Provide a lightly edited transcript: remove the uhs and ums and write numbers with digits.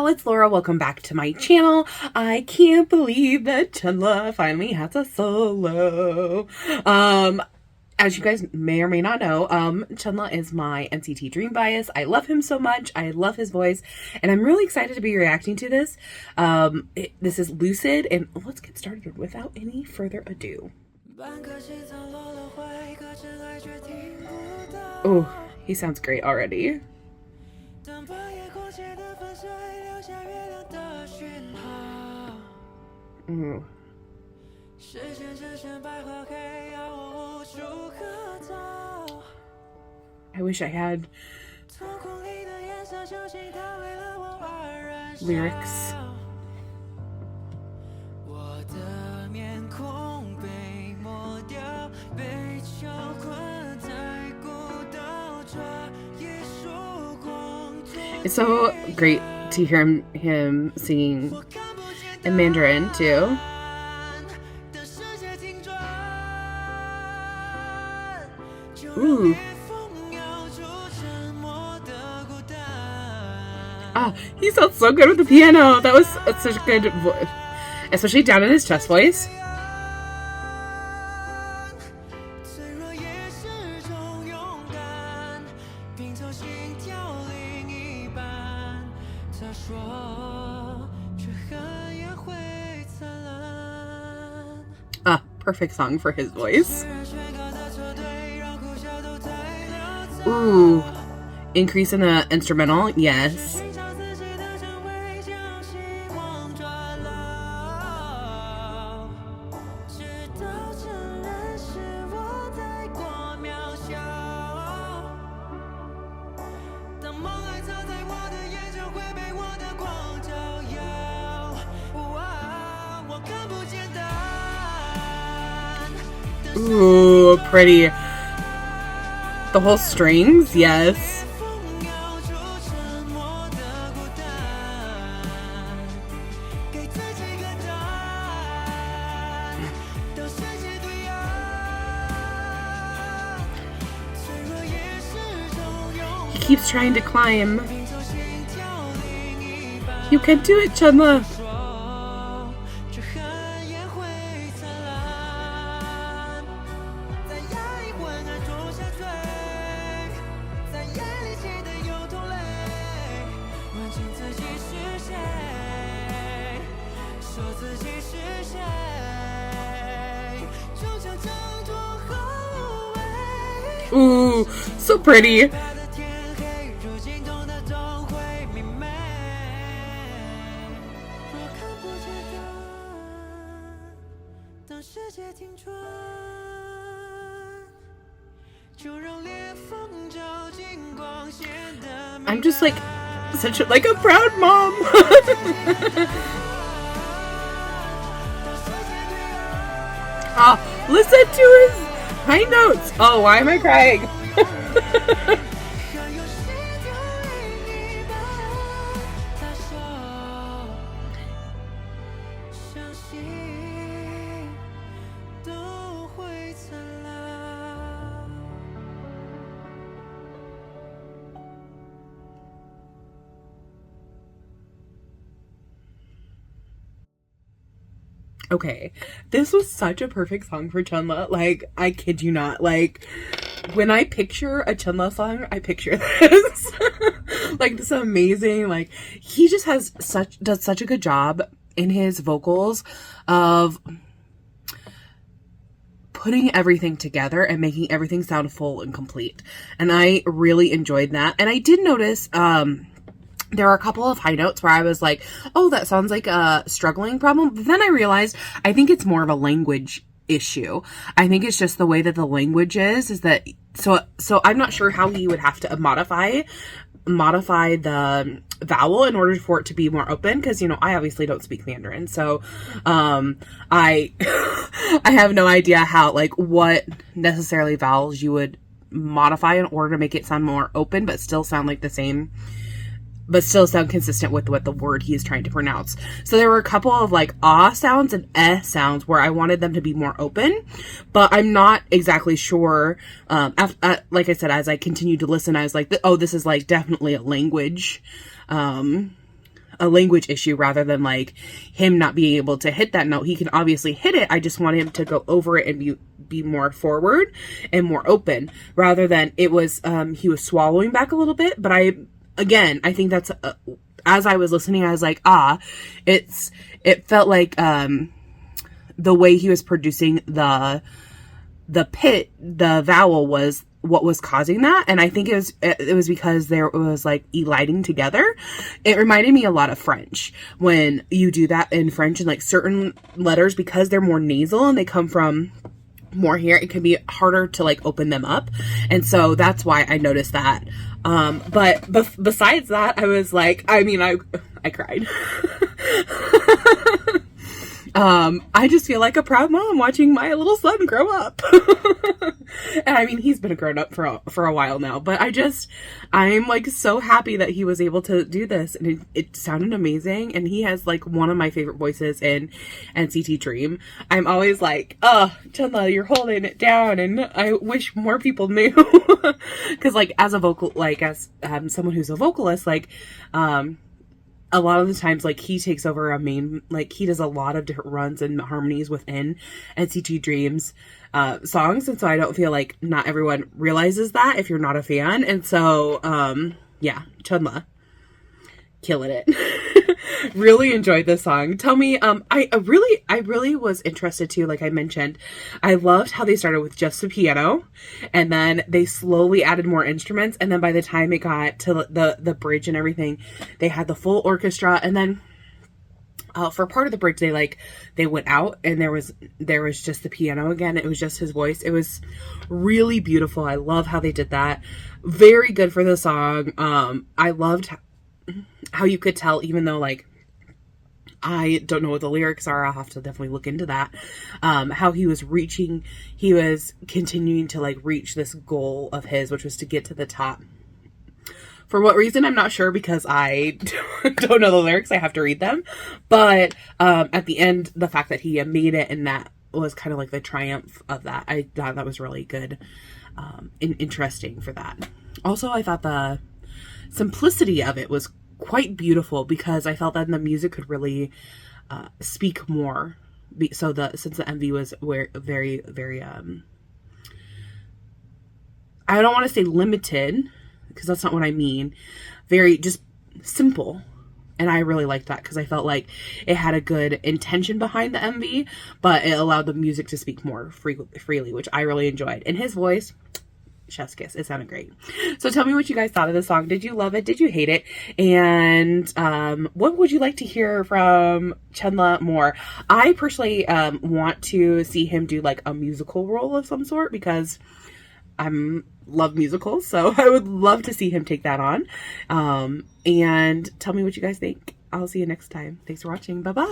it's Laura. Welcome back to my channel. I can't believe that CHENLE finally has a solo. As you guys may or may not know, CHENLE is my NCT Dream bias. I love him so much. I love his voice, and I'm really excited to be reacting to this. This is Lucid, and let's get started without any further ado. Oh, he sounds great already. Ooh. I wish I had lyrics. It's so great to hear him singing in Mandarin too. Ooh. Ah, he sounds so good with the piano. That was such a good voice, especially down in his chest voice. Ah, perfect song for his voice. Ooh, increase in the instrumental, yes. Ooh, pretty. The whole strings, yes. He keeps trying to climb. You can do it, CHENLE. Ooh, so pretty. I'm just like such a proud mom. Ah, listen to his high notes. Oh, why am I crying? Okay, this was such a perfect song for CHENLE. Like, I kid you not. Like, when I picture a CHENLE song, I picture this. Like, this amazing, like, he just does such a good job in his vocals of putting everything together and making everything sound full and complete. And I really enjoyed that. And I did notice, there were a couple of high notes where I was like, oh, that sounds like a struggling problem. But then I realized I think it's more of a language issue. I think it's just the way that the language is that, so I'm not sure how he would have to modify the vowel in order for it to be more open, because, you know, I obviously don't speak Mandarin, so I I have no idea how, like, what necessarily vowels you would modify in order to make it sound more open but still sound like the same, but still sound consistent with what the word he is trying to pronounce. So there were a couple of like ah sounds and eh sounds where I wanted them to be more open, but I'm not exactly sure. Like I said, as I continued to listen, I was like, oh, this is like definitely a language a language issue rather than like him not being able to hit that note. He can obviously hit it. I just want him to go over it and be more forward and more open rather than it was, he was swallowing back a little bit. But I think that's, as I was listening, I was like, it felt like, the way he was producing the vowel was what was causing that. And I think it was because there was like eliding together. It reminded me a lot of French when you do that in French, and like certain letters, because they're more nasal and they come from more here, it can be harder to like open them up. And so that's why I noticed that. But besides that, I was like, I cried. I just feel like a proud mom watching my little son grow up. And I mean, he's been a grown up for a while now, but I'm like so happy that he was able to do this, and it sounded amazing. And he has like one of my favorite voices in NCT Dream. I'm always like, oh, Chenle, you're holding it down, and I wish more people knew. Cause like as someone who's a vocalist, like, a lot of the times, like, he takes over he does a lot of different runs and harmonies within NCT Dream's songs. And so I don't feel like not everyone realizes that if you're not a fan. And so, yeah, Chenle, killing it. Really enjoyed this song. Tell me, I really was interested too. Like I mentioned, I loved how they started with just the piano, and then they slowly added more instruments. And then by the time it got to the bridge and everything, they had the full orchestra. And then for part of the bridge, they went out and there was just the piano again. It was just his voice. It was really beautiful. I love how they did that. Very good for the song. I loved how you could tell, even though like I don't know what the lyrics are, I'll have to definitely look into that, how he was continuing to like reach this goal of his, which was to get to the top. For what reason, I'm not sure, because I don't know the lyrics. I have to read them. But at the end, the fact that he made it, and that was kind of like the triumph of that, I thought that was really good and interesting for that. Also, I thought the simplicity of it was quite beautiful, because I felt that the music could really speak more. Since the MV was very, very, I don't want to say limited, because that's not what I mean. Very just simple. And I really liked that, because I felt like it had a good intention behind the MV, but it allowed the music to speak more freely, which I really enjoyed. And his voice, chef's kiss. It sounded great. So tell me what you guys thought of the song. Did you love it? Did you hate it? And what would you like to hear from Chenle more? I personally want to see him do like a musical role of some sort, because love musicals, so I would love to see him take that on. And tell me what you guys think. I'll see you next time. Thanks for watching. Bye bye.